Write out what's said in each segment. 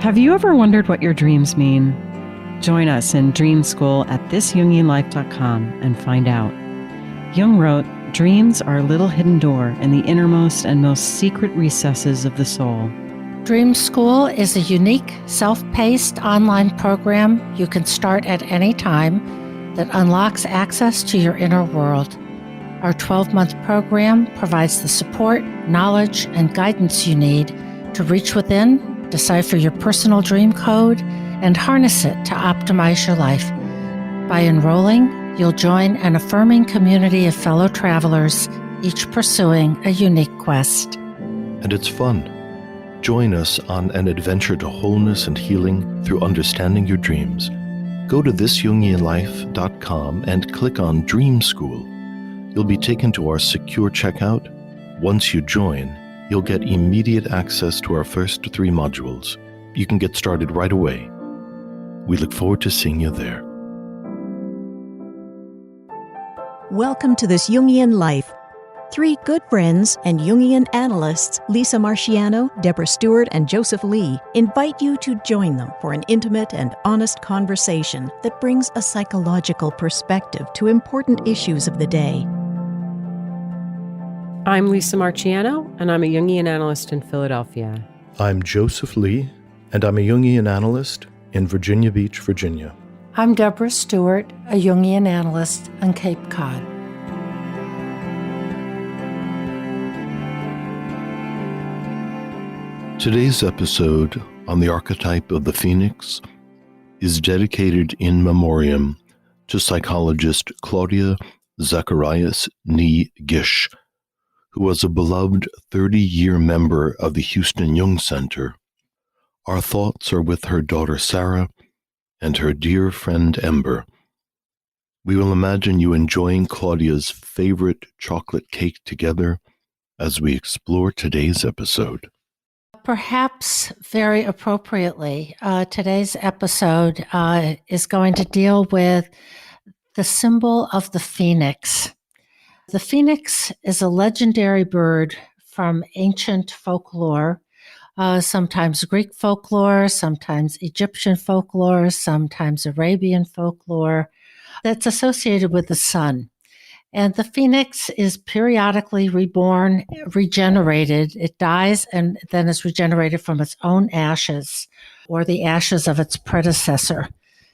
Have you ever wondered what your dreams mean? Join us in Dream School at thisjungianlife.com and find out. Jung wrote, "Dreams are a little hidden door in the innermost and most secret recesses of the soul." Dream School is a unique, self-paced online program you can start at any time that unlocks access to your inner world. Our 12-month program provides the support, knowledge, and guidance you need to reach within, decipher your personal dream code, and harness it to optimize your life. By enrolling, you'll join an affirming community of fellow travelers, each pursuing a unique quest. And it's fun. Join us on an adventure to wholeness and healing through understanding your dreams. Go to thisjungianlife.com and click on Dream School. You'll be taken to our secure checkout. Once you join, you'll get immediate access to our first 3 modules. You can get started right away. We look forward to seeing you there. Welcome to This Jungian Life. 3 good friends and Jungian analysts, Lisa Marciano, Deborah Stewart, and Joseph Lee, invite you to join them for an intimate and honest conversation that brings a psychological perspective to important issues of the day. I'm Lisa Marciano, and I'm a Jungian analyst in Philadelphia. I'm Joseph Lee, and I'm a Jungian analyst in Virginia Beach, Virginia. I'm Deborah Stewart, a Jungian analyst on Cape Cod. Today's episode on the archetype of the phoenix is dedicated in memoriam to psychologist Claudia Zacharias Nee Gish, who was a beloved 30-year member of the Houston Jung Center. Our thoughts are with her daughter Sarah and her dear friend Ember. We will imagine you enjoying Claudia's favorite chocolate cake together as we explore today's episode. Perhaps very appropriately, today's episode is going to deal with the symbol of the phoenix. The phoenix is a legendary bird from ancient folklore, sometimes Greek folklore, sometimes Egyptian folklore, sometimes Arabian folklore, that's associated with the sun. And the phoenix is periodically reborn, regenerated. It dies and then is regenerated from its own ashes or the ashes of its predecessor.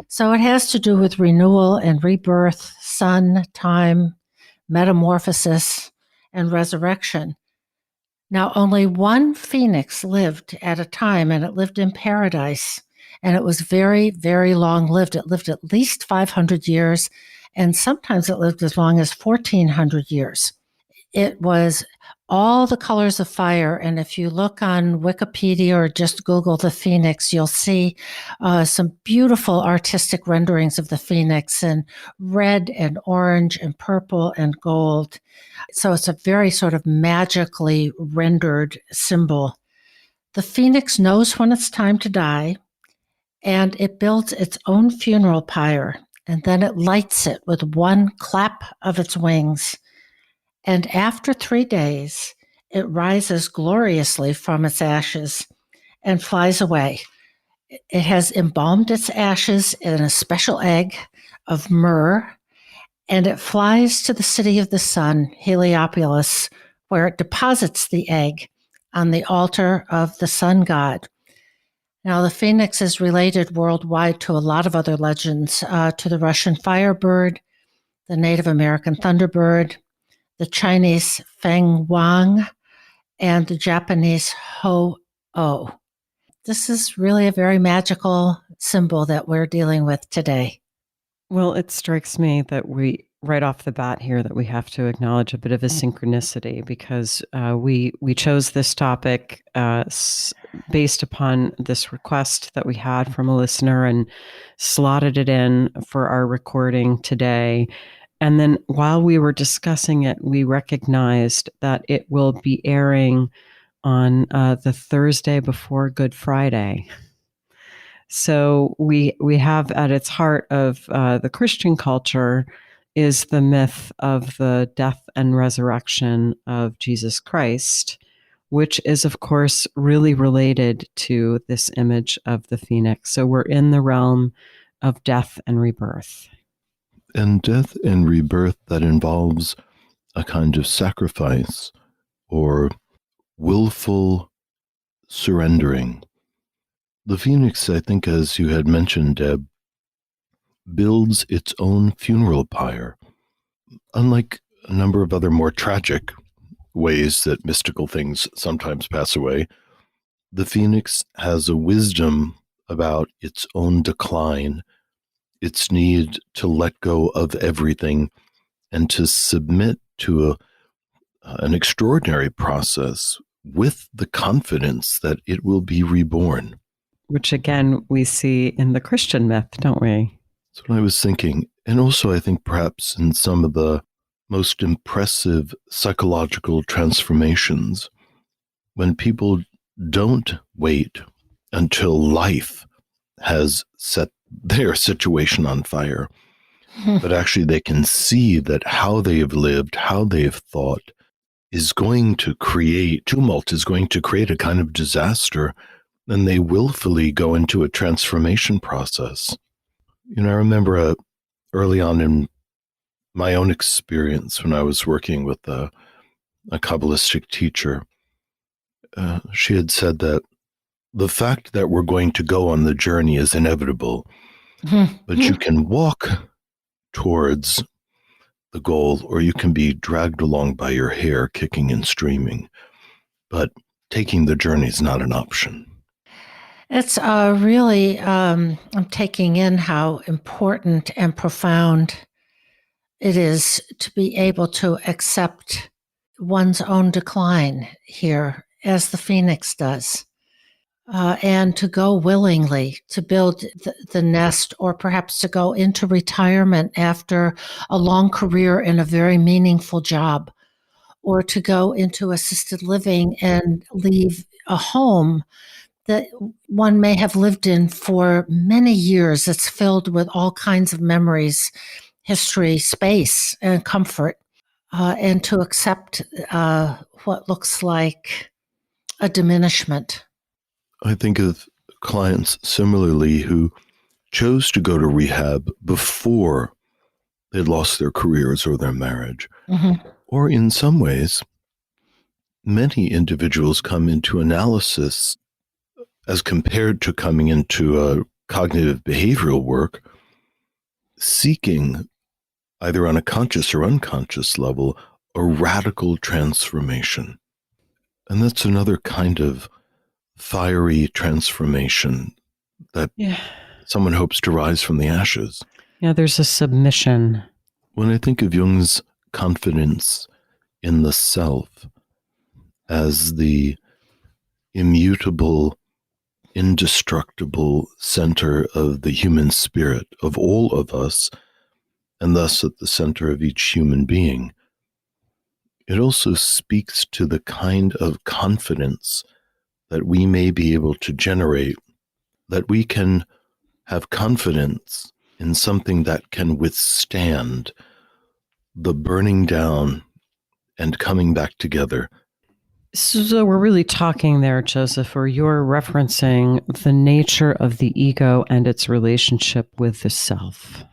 So it has to do with renewal and rebirth, sun, time, metamorphosis, and resurrection. Now, only one phoenix lived at a time, and it lived in paradise. And it was very, very long-lived. It lived at least 500 years, and sometimes it lived as long as 1,400 years. It was all the colors of fire, and if you look on Wikipedia or just Google the phoenix, you'll see some beautiful artistic renderings of the phoenix in red and orange and purple and gold. So it's a very sort of magically rendered symbol. The phoenix knows when it's time to die, and it builds its own funeral pyre, and then it lights it with one clap of its wings. And after 3 days, it rises gloriously from its ashes and flies away. It has embalmed its ashes in a special egg of myrrh, and it flies to the city of the sun, Heliopolis, where it deposits the egg on the altar of the sun god. Now, the phoenix is related worldwide to a lot of other legends, to the Russian firebird, the Native American thunderbird, the Chinese feng wang, and the Japanese ho-oh. This is really a very magical symbol that we're dealing with today. Well, it strikes me that we, right off the bat here, that we have to acknowledge a bit of a synchronicity, because we chose this topic based upon this request that we had from a listener and slotted it in for our recording today. And then while we were discussing it, we recognized that it will be airing on the Thursday before Good Friday. So we have at its heart of the Christian culture is the myth of the death and resurrection of Jesus Christ, which is, of course, really related to this image of the phoenix. So we're in the realm of death and rebirth. And death and rebirth that involves a kind of sacrifice or willful surrendering. The phoenix, I think, as you had mentioned, Deb, builds its own funeral pyre. Unlike a number of other more tragic ways that mystical things sometimes pass away, the phoenix has a wisdom about its own decline, its need to let go of everything and to submit to an extraordinary process with the confidence that it will be reborn. Which, again, we see in the Christian myth, don't we? That's what I was thinking. And also, I think perhaps in some of the most impressive psychological transformations, when people don't wait until life has set their situation on fire, but actually they can see that how they have lived, how they have thought is going to create tumult, is going to create a kind of disaster, then they willfully go into a transformation process. I remember early on in my own experience when I was working with a Kabbalistic teacher, she had said that the fact that we're going to go on the journey is inevitable, but you can walk towards the goal or you can be dragged along by your hair, kicking and screaming. But taking the journey is not an option. It's really, I'm taking in how important and profound it is to be able to accept one's own decline here, as the phoenix does, and to go willingly to build the nest, or perhaps to go into retirement after a long career in a very meaningful job, or to go into assisted living and leave a home that one may have lived in for many years. It's filled with all kinds of memories, history, space, and comfort, and to accept what looks like a diminishment. I think of clients similarly who chose to go to rehab before they'd lost their careers or their marriage. Mm-hmm. Or in some ways, many individuals come into analysis as compared to coming into a cognitive behavioral work, seeking either on a conscious or unconscious level, a radical transformation. And that's another kind of fiery transformation that someone hopes to rise from the ashes. Yeah, there's a submission. When I think of Jung's confidence in the self as the immutable, indestructible center of the human spirit, of all of us, and thus at the center of each human being, it also speaks to the kind of confidence that we may be able to generate, that we can have confidence in something that can withstand the burning down and coming back together. So we're really talking there, Joseph, or you're referencing the nature of the ego and its relationship with the self.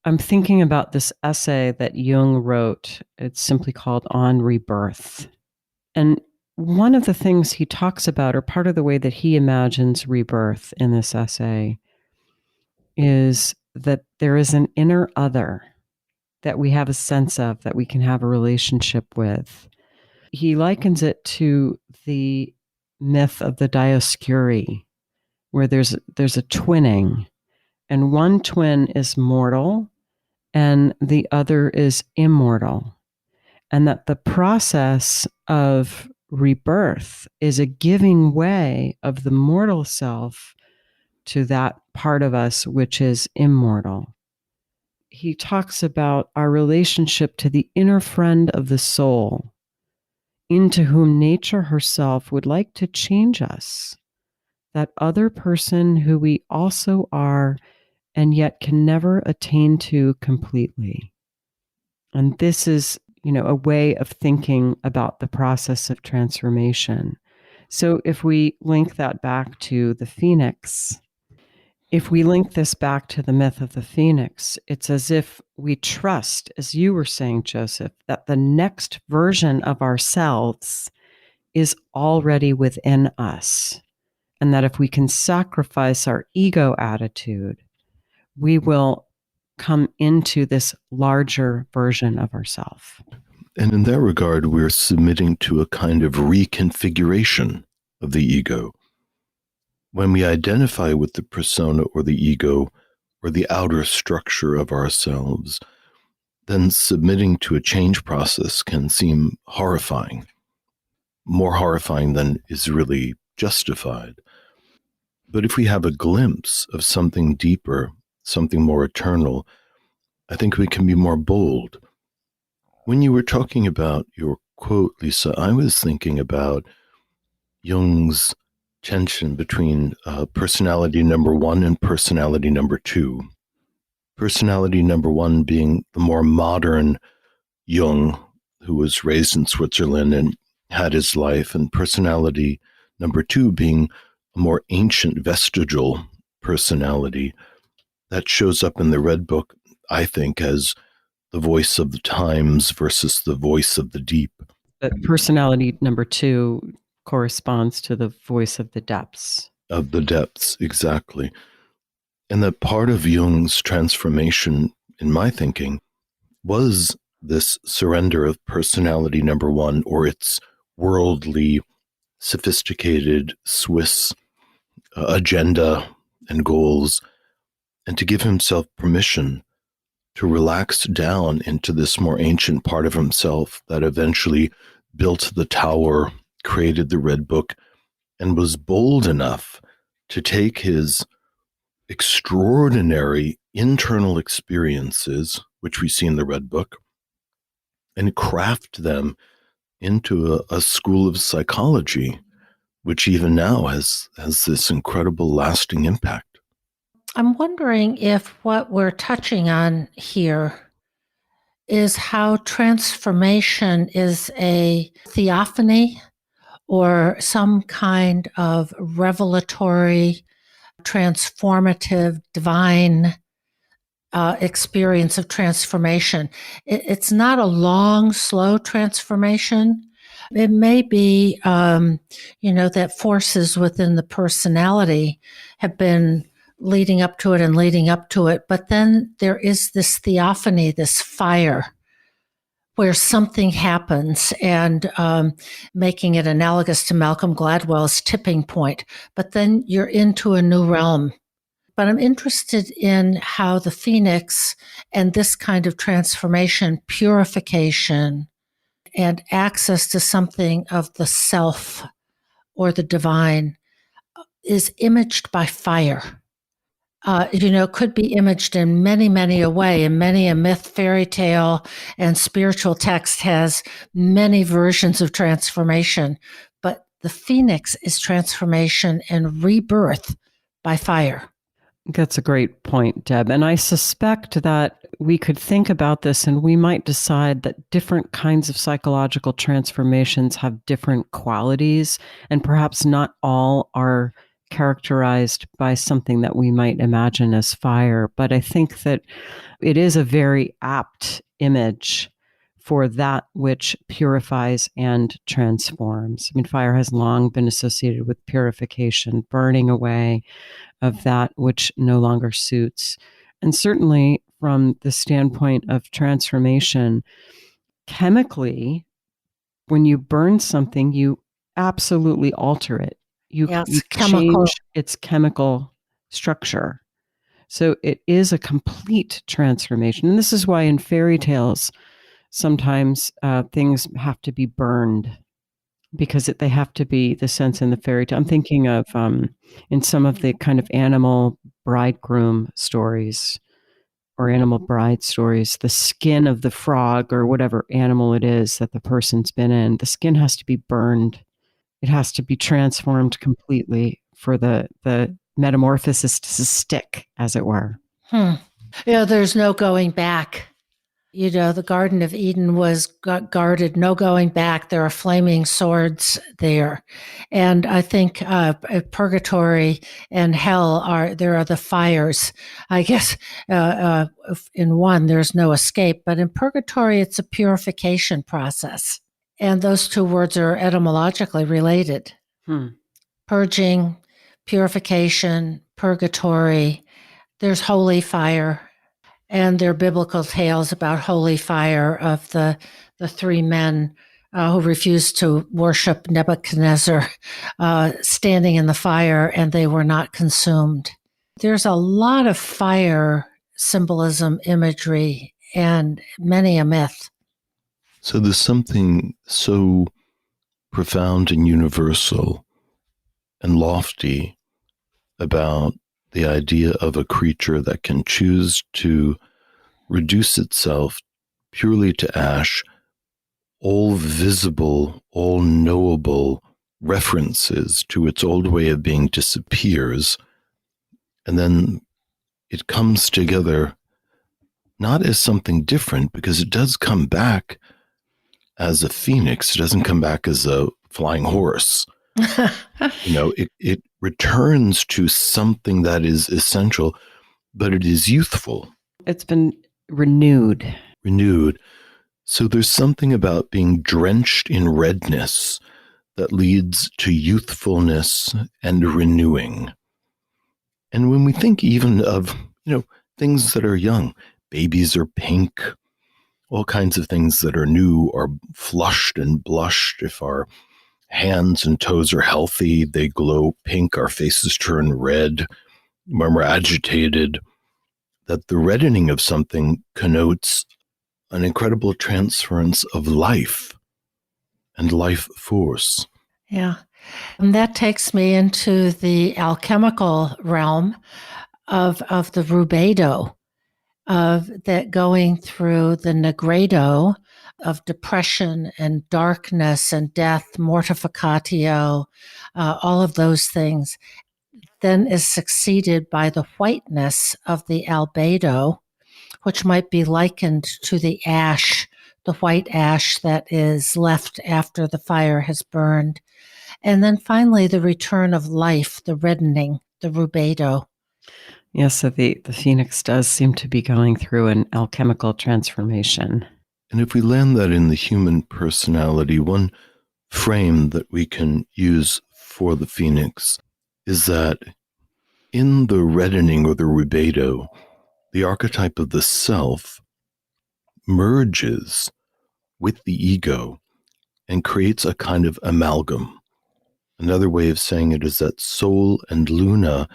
I'm thinking about this essay that Jung wrote. It's simply called On Rebirth. And one of the things he talks about, or part of the way that he imagines rebirth in this essay, is that there is an inner other that we have a sense of, that we can have a relationship with. He likens it to the myth of the Dioscuri, where there's a twinning, and one twin is mortal and the other is immortal. And that the process of rebirth is a giving way of the mortal self to that part of us which is immortal. He talks about our relationship to the inner friend of the soul, into whom nature herself would like to change us, that other person who we also are and yet can never attain to completely. And this is a way of thinking about the process of transformation. So if we link that back to the phoenix, if we link this back to the myth of the phoenix, it's as if we trust, as you were saying, Joseph, that the next version of ourselves is already within us. And that if we can sacrifice our ego attitude, we will come into this larger version of ourselves. And in that regard, we're submitting to a kind of reconfiguration of the ego. When we identify with the persona or the ego or the outer structure of ourselves, then submitting to a change process can seem horrifying, more horrifying than is really justified. But if we have a glimpse of something deeper, something more eternal, I think we can be more bold. When you were talking about your quote, Lisa, I was thinking about Jung's tension between personality number one and personality number two. Personality number one being the more modern Jung, who was raised in Switzerland and had his life, and personality number two being a more ancient vestigial personality that shows up in the Red Book, I think, as the voice of the times versus the voice of the deep. But personality number two corresponds to the voice of the depths. Of the depths, exactly. And that part of Jung's transformation, in my thinking, was this surrender of personality number one, or its worldly, sophisticated Swiss agenda and goals, and to give himself permission to relax down into this more ancient part of himself that eventually built the tower, created the Red Book, and was bold enough to take his extraordinary internal experiences, which we see in the Red Book, and craft them into a school of psychology, which even now has this incredible lasting impact. I'm wondering if what we're touching on here is how transformation is a theophany or some kind of revelatory, transformative, divine experience of transformation. It's not a long, slow transformation. It may be, that forces within the personality have been leading up to it. But then there is this theophany, this fire, where something happens, and making it analogous to Malcolm Gladwell's tipping point. But then you're into a new realm. But I'm interested in how the phoenix and this kind of transformation, purification, and access to something of the self or the divine is imaged by fire. Could be imaged in many, many a way. And many a myth, fairy tale, and spiritual text has many versions of transformation. But the phoenix is transformation and rebirth by fire. That's a great point, Deb. And I suspect that we could think about this and we might decide that different kinds of psychological transformations have different qualities, and perhaps not all are characterized by something that we might imagine as fire. But I think that it is a very apt image for that which purifies and transforms. I mean, fire has long been associated with purification, burning away of that which no longer suits. And certainly from the standpoint of transformation, chemically, when you burn something, you absolutely alter it. You change its chemical structure. So it is a complete transformation. And this is why in fairy tales, sometimes things have to be burned, because they have to be the sense in the fairy tale. I'm thinking of in some of the kind of animal bridegroom stories or animal bride stories, the skin of the frog or whatever animal it is that the person's been in, the skin has to be burned. It has to be transformed completely for the metamorphosis to stick, as it were. Yeah, there's no going back. The Garden of Eden was guarded, no going back. There are flaming swords there. And I think purgatory and hell there are the fires. I guess in one, there's no escape, but in purgatory, it's a purification process. And those two words are etymologically related. Purging, purification, purgatory. There's holy fire. And there are biblical tales about holy fire of the three men who refused to worship Nebuchadnezzar standing in the fire, and they were not consumed. There's a lot of fire symbolism, imagery, and many a myth. So there's something so profound and universal and lofty about the idea of a creature that can choose to reduce itself purely to ash. All visible, all knowable references to its old way of being disappears, and then it comes together not as something different, because it does come back as a phoenix. It doesn't come back as a flying horse. It returns to something that is essential, but it is youthful. It's been renewed. So there's something about being drenched in redness that leads to youthfulness and renewing. And when we think even of, things that are young, babies are pink, all kinds of things that are new are flushed and blushed. If our hands and toes are healthy, they glow pink, our faces turn red. When we're agitated, that the reddening of something connotes an incredible transference of life and life force. Yeah. And that takes me into the alchemical realm of the rubedo, of that going through the negredo of depression and darkness and death, mortificatio, all of those things, then is succeeded by the whiteness of the albedo, which might be likened to the ash, the white ash that is left after the fire has burned. And then finally, the return of life, the reddening, the rubedo. Yes, so the phoenix does seem to be going through an alchemical transformation. And if we land that in the human personality, one frame that we can use for the phoenix is that in the reddening or the rubedo, the archetype of the self merges with the ego and creates a kind of amalgam. Another way of saying it is that Sol and Luna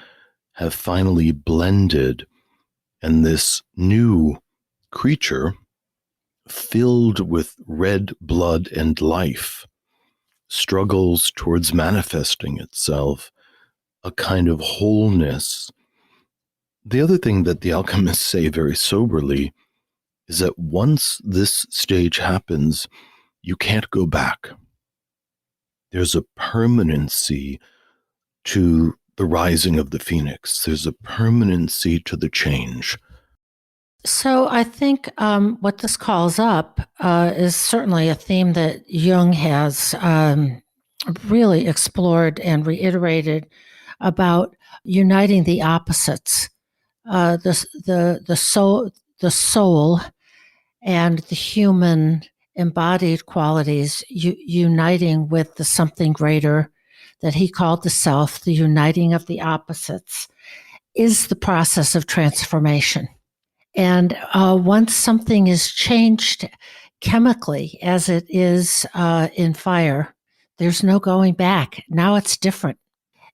have finally blended, and this new creature, filled with red blood and life, struggles towards manifesting itself, a kind of wholeness. The other thing that the alchemists say very soberly is that once this stage happens, you can't go back. There's a permanency to the rising of the phoenix. There's a permanency to the change. So I think what this calls up is certainly a theme that Jung has really explored and reiterated about uniting the opposites, the soul and the human embodied qualities uniting with the something greater that he called the self. The uniting of the opposites is the process of transformation. And once something is changed chemically, as it is in fire, there's no going back. Now it's different.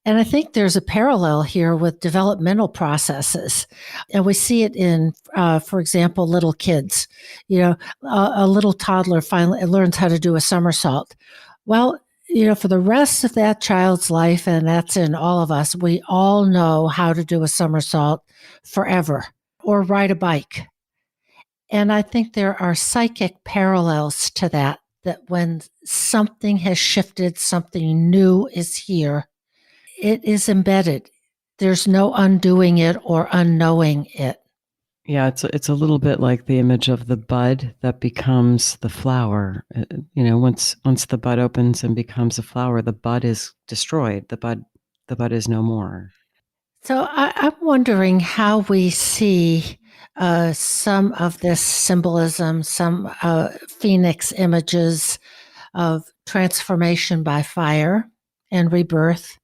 And I think there's a parallel here with developmental processes. And we see it in, for example, little kids. A little toddler finally learns how to do a somersault. Well, for the rest of that child's life, and that's in all of us, we all know how to do a somersault forever, or ride a bike. And I think there are psychic parallels to that when something has shifted, something new is here, it is embedded. There's no undoing it or unknowing it. Yeah, it's a little bit like the image of the bud that becomes the flower. Once the bud opens and becomes a flower, the bud is destroyed. The bud is no more. So I'm wondering how we see some of this symbolism, some phoenix images of transformation by fire and rebirth.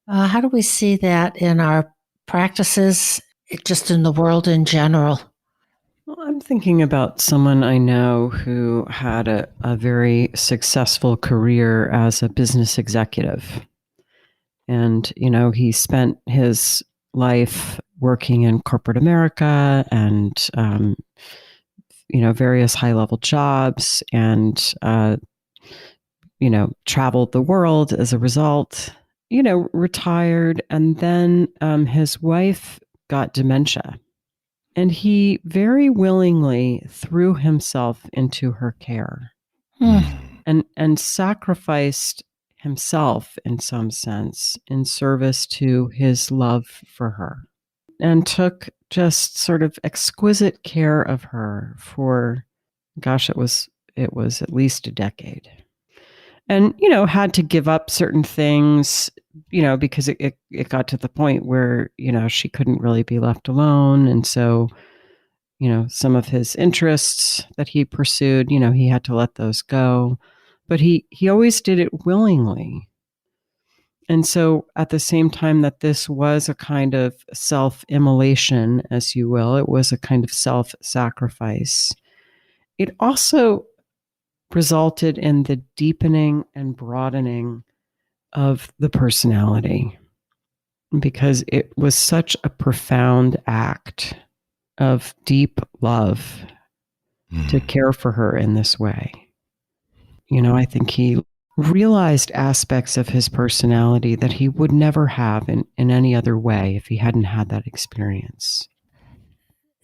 How do we see that in our practices, just in the world in general? Well, I'm thinking about someone I know who had a very successful career as a business executive. And, he spent his life working in corporate America and, various high level jobs and, traveled the world as a result, retired. And then his wife got dementia. And he very willingly threw himself into her care and sacrificed himself in some sense in service to his love for her, and took just sort of exquisite care of her for, gosh, it was at least a decade. And, had to give up certain things, because it got to the point where, she couldn't really be left alone. And so, some of his interests that he pursued, he had to let those go. But he always did it willingly. And so at the same time that this was a kind of self-immolation, as you will, it was a kind of self-sacrifice, it also resulted in the deepening and broadening of the personality, because it was such a profound act of deep love to care for her in this way. I think he realized aspects of his personality that he would never have in any other way if he hadn't had that experience.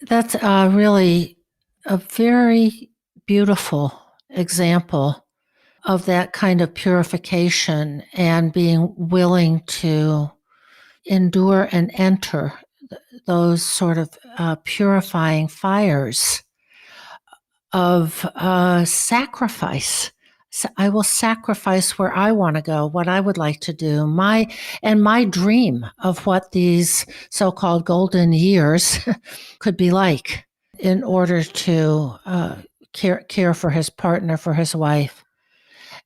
That's really a very beautiful example of that kind of purification and being willing to endure and enter those sort of purifying fires of sacrifice. So I will sacrifice where I want to go, what I would like to do, my dream of what these so-called golden years could be like, in order to care for his partner, for his wife.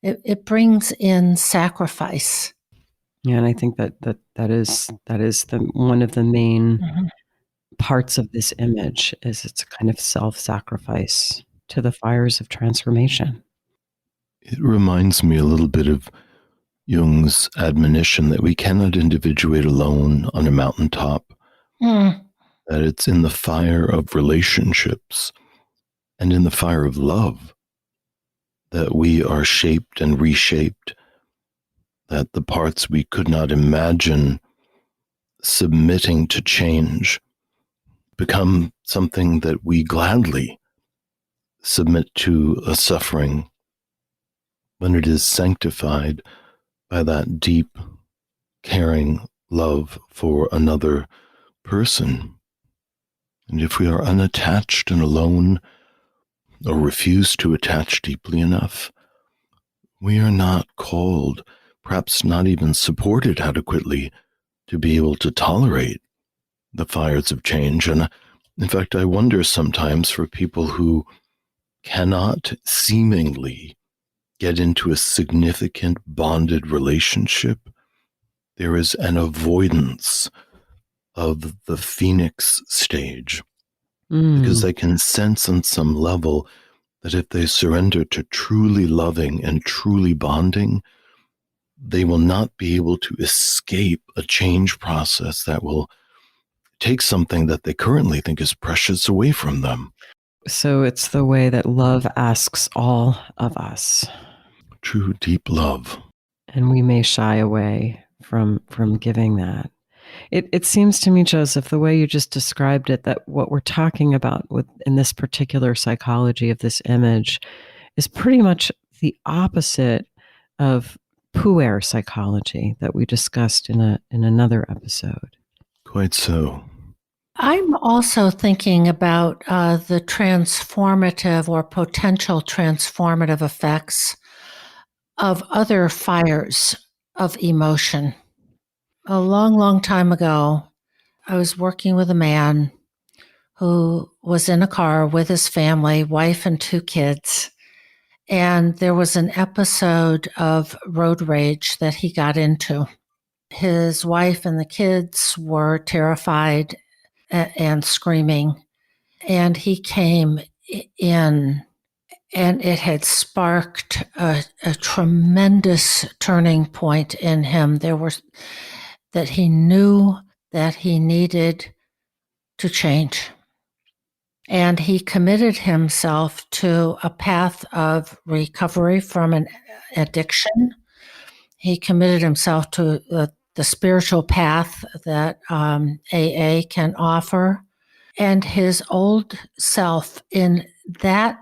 It brings in sacrifice. Yeah, and I think that is the one of the main parts of this image, is it's a kind of self-sacrifice to the fires of transformation. It reminds me a little bit of Jung's admonition that we cannot individuate alone on a mountaintop, that it's in the fire of relationships and in the fire of love that we are shaped and reshaped, that the parts we could not imagine submitting to change become something that we gladly submit to a suffering when it is sanctified by that deep, caring love for another person. And if we are unattached and alone, or refuse to attach deeply enough, we are not called, perhaps not even supported adequately, to be able to tolerate the fires of change. And in fact, I wonder sometimes, for people who cannot seemingly get into a significant bonded relationship, there is an avoidance of the phoenix stage, because they can sense on some level that if they surrender to truly loving and truly bonding, they will not be able to escape a change process that will take something that they currently think is precious away from them. So it's the way that love asks all of us. True deep love. And we may shy away from giving that. It seems to me, Joseph, the way you just described it, that what we're talking about in this particular psychology of this image is pretty much the opposite of puer psychology that we discussed in another episode. Quite so. I'm also thinking about the transformative or potential transformative effects of other fires of emotion. A long, long time ago, I was working with a man who was in a car with his family, wife and 2 kids. And there was an episode of road rage that he got into. His wife and the kids were terrified and screaming. And he came in, and it had sparked a tremendous turning point in him. That he knew that he needed to change. And he committed himself to a path of recovery from an addiction. He committed himself to the spiritual path that AA can offer. And his old self, in that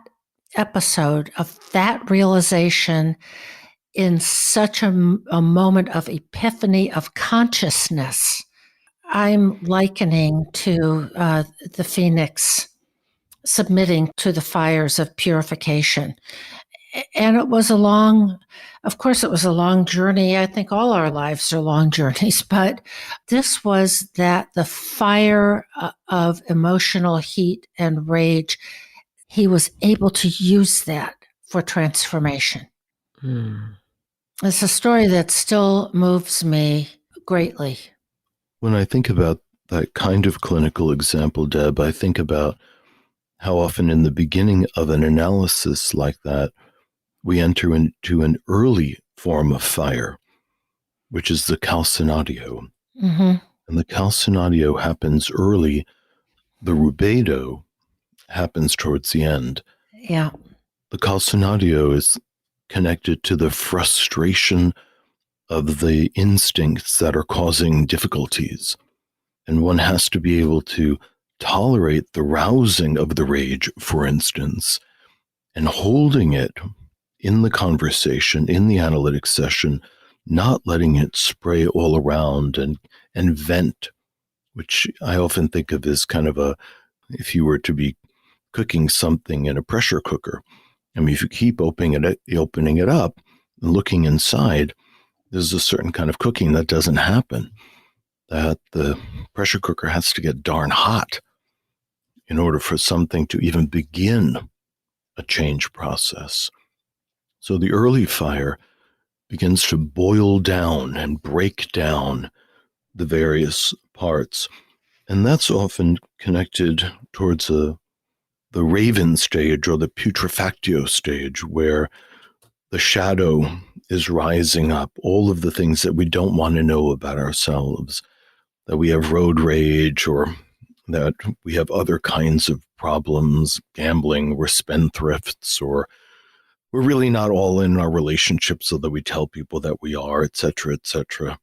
episode of that realization, in such a moment of epiphany of consciousness, I'm likening to the phoenix submitting to the fires of purification. And it was of course, it was a long journey. I think all our lives are long journeys, but this was that the fire of emotional heat and rage, he was able to use that for transformation. It's a story that still moves me greatly. When I think about that kind of clinical example, Deb, I think about how often in the beginning of an analysis like that, we enter into an early form of fire, which is the calcinatio. Mm-hmm. And the calcinatio happens early. The rubedo happens towards the end. Yeah. The calcinatio is connected to the frustration of the instincts that are causing difficulties. And one has to be able to tolerate the rousing of the rage, for instance, and holding it in the conversation, in the analytic session, not letting it spray all around and vent, which I often think of as kind of if you were to be cooking something in a pressure cooker. I mean, if you keep opening it up and looking inside, there's a certain kind of cooking that doesn't happen, that the pressure cooker has to get darn hot in order for something to even begin a change process. So the early fire begins to boil down and break down the various parts. And that's often connected towards the raven stage or the putrefactio stage, where the shadow is rising up, all of the things that we don't want to know about ourselves, that we have road rage, or that we have other kinds of problems, gambling, we're spendthrifts, or we're really not all in our relationships, although we tell people that we are, etc., etc.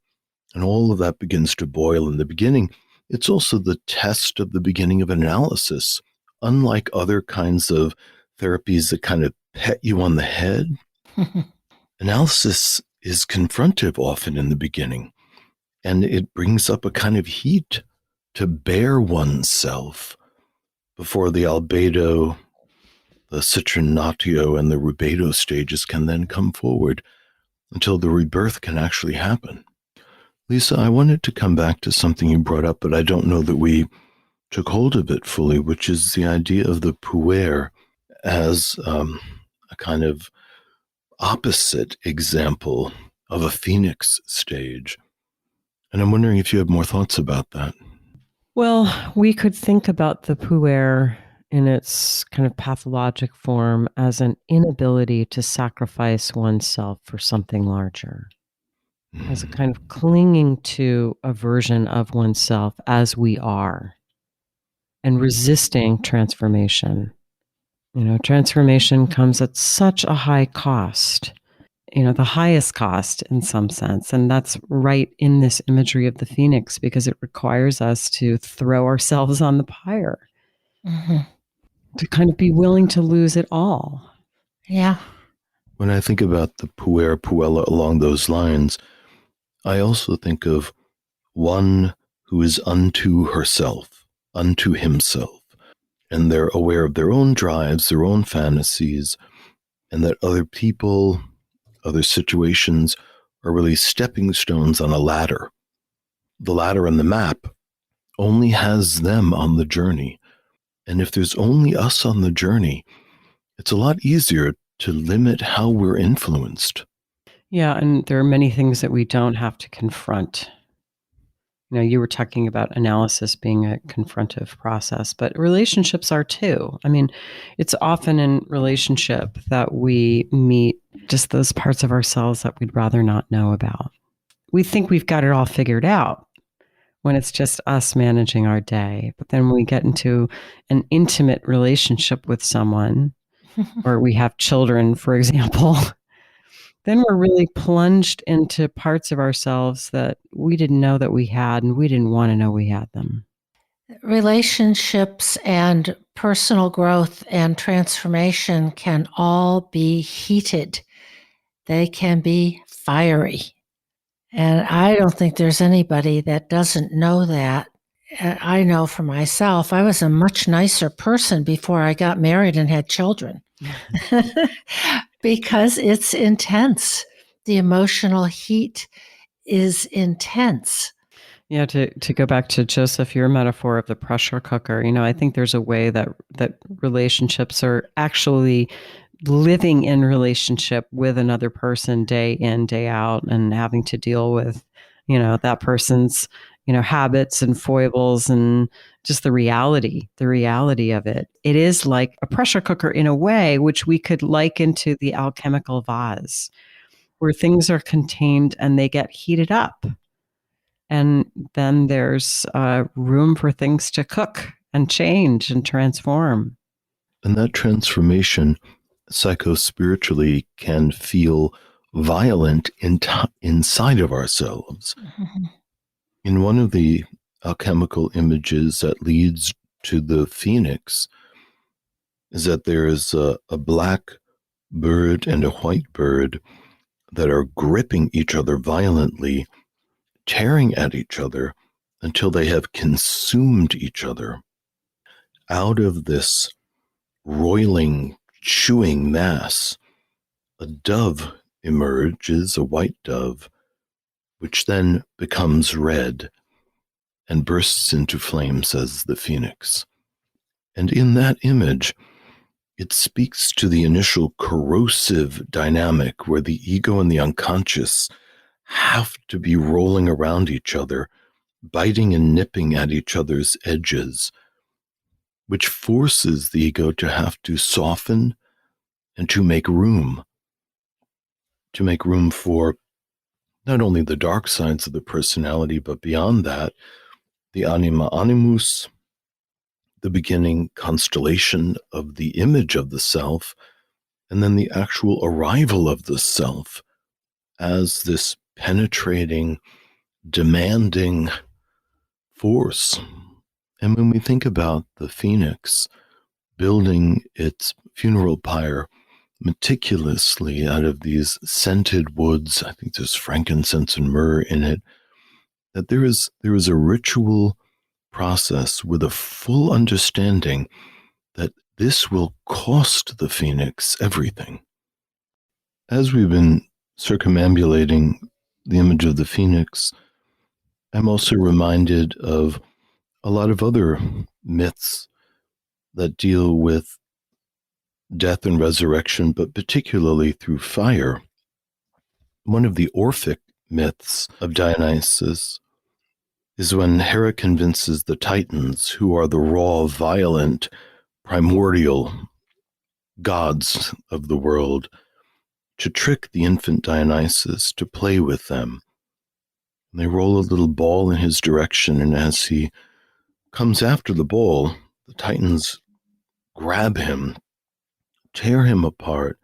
And all of that begins to boil in the beginning. It's also the test of the beginning of analysis. Unlike other kinds of therapies that kind of pet you on the head, analysis is confrontive often in the beginning, and it brings up a kind of heat to bear oneself before the albedo, the citronatio, and the rubedo stages can then come forward until the rebirth can actually happen. Lisa, I wanted to come back to something you brought up, but I don't know that we took hold of it fully, which is the idea of the pyre as a kind of opposite example of a phoenix stage. And I'm wondering if you have more thoughts about that. Well, we could think about the pyre in its kind of pathologic form as an inability to sacrifice oneself for something larger, as a kind of clinging to a version of oneself as we are and resisting transformation. Transformation comes at such a high cost, the highest cost in some sense. And that's right in this imagery of the phoenix, because it requires us to throw ourselves on the pyre, to kind of be willing to lose it all. Yeah. When I think about the pyre, puella along those lines, I also think of one who is unto herself, unto himself. And they're aware of their own drives, their own fantasies, and that other people, other situations are really stepping stones on a ladder. The ladder and the map only has them on the journey. And if there's only us on the journey, it's a lot easier to limit how we're influenced. Yeah, and there are many things that we don't have to confront. You know, you were talking about analysis being a confrontive process, but relationships are too. I mean, it's often in relationship that we meet just those parts of ourselves that we'd rather not know about. We think we've got it all figured out when it's just us managing our day. But then when we get into an intimate relationship with someone, or we have children, for example, then we're really plunged into parts of ourselves that we didn't know that we had, and we didn't want to know we had them. Relationships and personal growth and transformation can all be heated. They can be fiery. And I don't think there's anybody that doesn't know that. I know for myself, I was a much nicer person before I got married and had children because it's intense. The emotional heat is intense. Yeah, to go back to Joseph, your metaphor of the pressure cooker, you know, I think there's a way that relationships are actually living in relationship with another person day in, day out, and having to deal with, you know, that person's, you know, habits and foibles and just the reality of it. It is like a pressure cooker in a way, which we could liken to the alchemical vase, where things are contained and they get heated up. And then there's room for things to cook and change and transform. And that transformation, psychospiritually, can feel violent inside of ourselves. Mm-hmm. In one of the alchemical images that leads to the phoenix is that there is a black bird and a white bird that are gripping each other violently, tearing at each other until they have consumed each other. Out of this roiling, chewing mass, a dove emerges, a white dove, which then becomes red and bursts into flames as the phoenix. And in that image, it speaks to the initial corrosive dynamic where the ego and the unconscious have to be rolling around each other, biting and nipping at each other's edges, which forces the ego to have to soften and to make room for not only the dark sides of the personality, but beyond that, the anima animus, the beginning constellation of the image of the self, and then the actual arrival of the self as this penetrating, demanding force. And when we think about the phoenix building its funeral pyre meticulously out of these scented woods, I think there's frankincense and myrrh in it, that there is a ritual process with a full understanding that this will cost the phoenix everything. As we've been circumambulating the image of the phoenix, I'm also reminded of a lot of other myths that deal with death and resurrection, but particularly through fire. One of the Orphic myths of Dionysus is when Hera convinces the Titans, who are the raw, violent, primordial gods of the world, to trick the infant Dionysus to play with them. And they roll a little ball in his direction, and as he comes after the ball, the Titans grab him, tear him apart,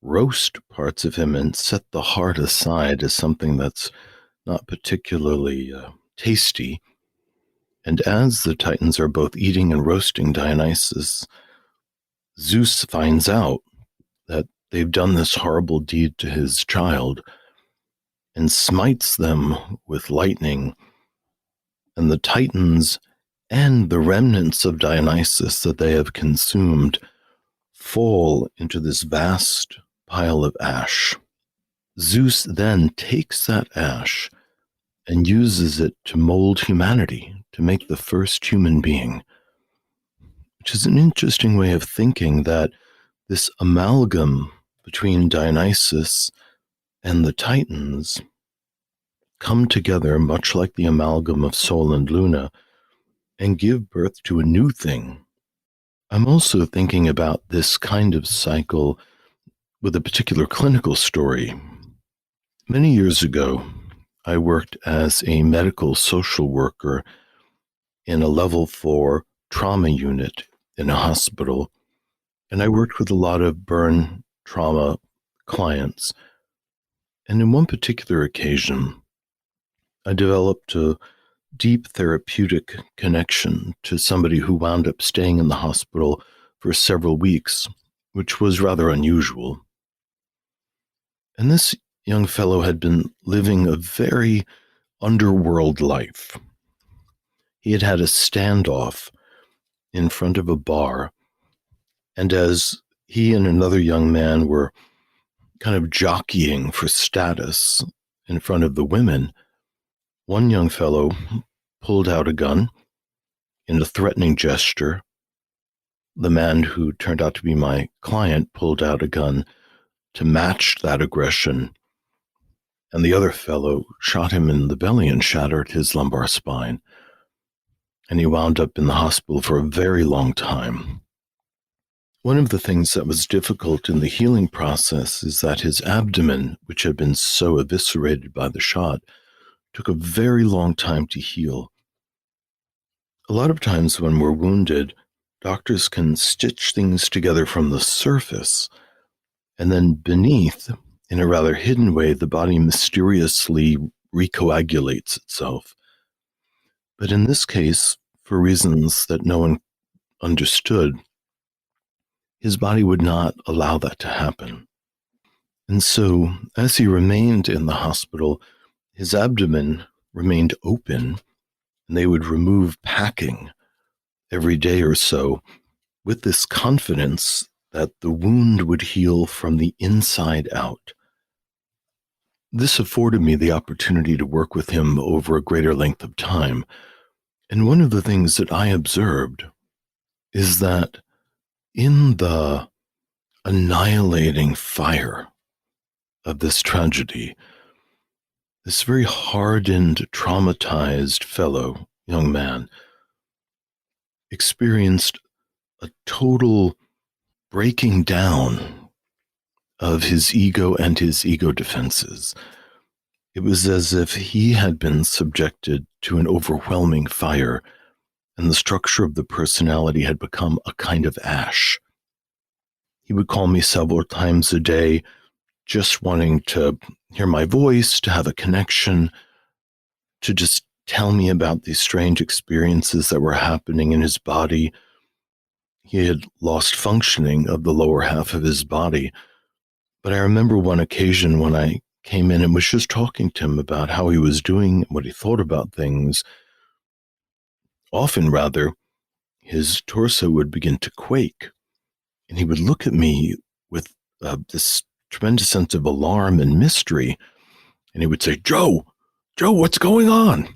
roast parts of him, and set the heart aside as something that's not particularly tasty. And as the Titans are both eating and roasting Dionysus, Zeus finds out that they've done this horrible deed to his child and smites them with lightning. And the Titans and the remnants of Dionysus that they have consumed fall into this vast pile of ash. Zeus then takes that ash and uses it to mold humanity, to make the first human being, which is an interesting way of thinking that this amalgam between Dionysus and the Titans come together, much like the amalgam of Sol and Luna, and give birth to a new thing. I'm also thinking about this kind of cycle with a particular clinical story. Many years ago, I worked as a medical social worker in a level 4 trauma unit in a hospital, and I worked with a lot of burn trauma clients. And in one particular occasion, I developed a deep therapeutic connection to somebody who wound up staying in the hospital for several weeks, which was rather unusual. And this young fellow had been living a very underworld life. He had had a standoff in front of a bar, and as he and another young man were kind of jockeying for status in front of the women, one young fellow pulled out a gun in a threatening gesture. The man who turned out to be my client pulled out a gun to match that aggression, and the other fellow shot him in the belly and shattered his lumbar spine. And he wound up in the hospital for a very long time. One of the things that was difficult in the healing process is that his abdomen, which had been so eviscerated by the shot, took a very long time to heal. A lot of times when we're wounded, doctors can stitch things together from the surface, and then beneath, in a rather hidden way, the body mysteriously recoagulates itself. But in this case, for reasons that no one understood, his body would not allow that to happen. And so, as he remained in the hospital, his abdomen remained open, and they would remove packing every day or so with this confidence that the wound would heal from the inside out. This afforded me the opportunity to work with him over a greater length of time. And one of the things that I observed is that in the annihilating fire of this tragedy, this very hardened, traumatized fellow, young man, experienced a total breaking down of his ego and his ego defenses. It was as if he had been subjected to an overwhelming fire, and the structure of the personality had become a kind of ash. He would call me several times a day, just wanting to hear my voice, to have a connection, to just tell me about these strange experiences that were happening in his body. He had lost functioning of the lower half of his body. But I remember one occasion when I came in and was just talking to him about how he was doing, what he thought about things. Often, rather, his torso would begin to quake, and he would look at me with this tremendous sense of alarm and mystery, and he would say, Joe, what's going on?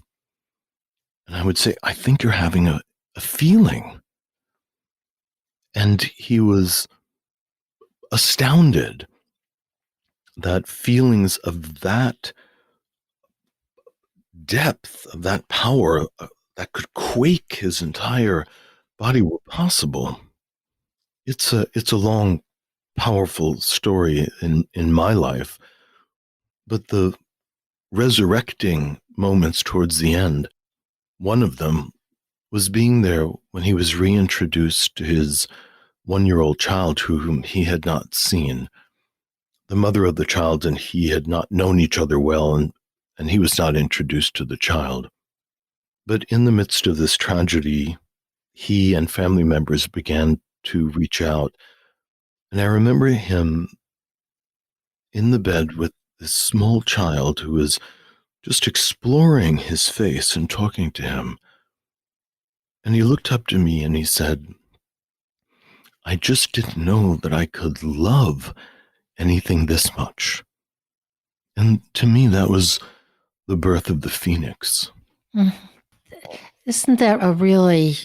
And I would say, I think you're having a feeling. And he was astounded that feelings of that depth, of that power, that could quake his entire body were possible. It's a long, powerful story in my life, but the resurrecting moments towards the end, one of them was being there when he was reintroduced to his 1-year-old child whom he had not seen. The mother of the child and he had not known each other well, and he was not introduced to the child. But in the midst of this tragedy, he and family members began to reach out. And I remember him in the bed with this small child who was just exploring his face and talking to him. And he looked up to me and he said, I just didn't know that I could love anything this much. And to me, that was the birth of the phoenix. Isn't that a really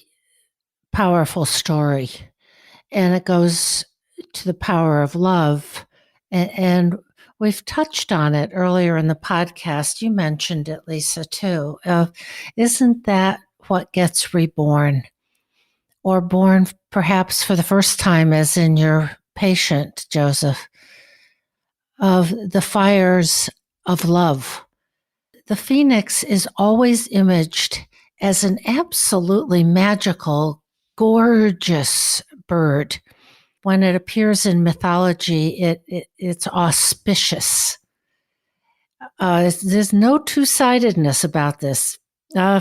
powerful story? And it goes to the power of love. And we've touched on it earlier in the podcast. You mentioned it, Lisa, too. Isn't that what gets reborn? Or born perhaps for the first time, as in your patient, Joseph, of the fires of love. The phoenix is always imaged as an absolutely magical, gorgeous bird. When it appears in mythology, it's auspicious. There's no two-sidedness about this.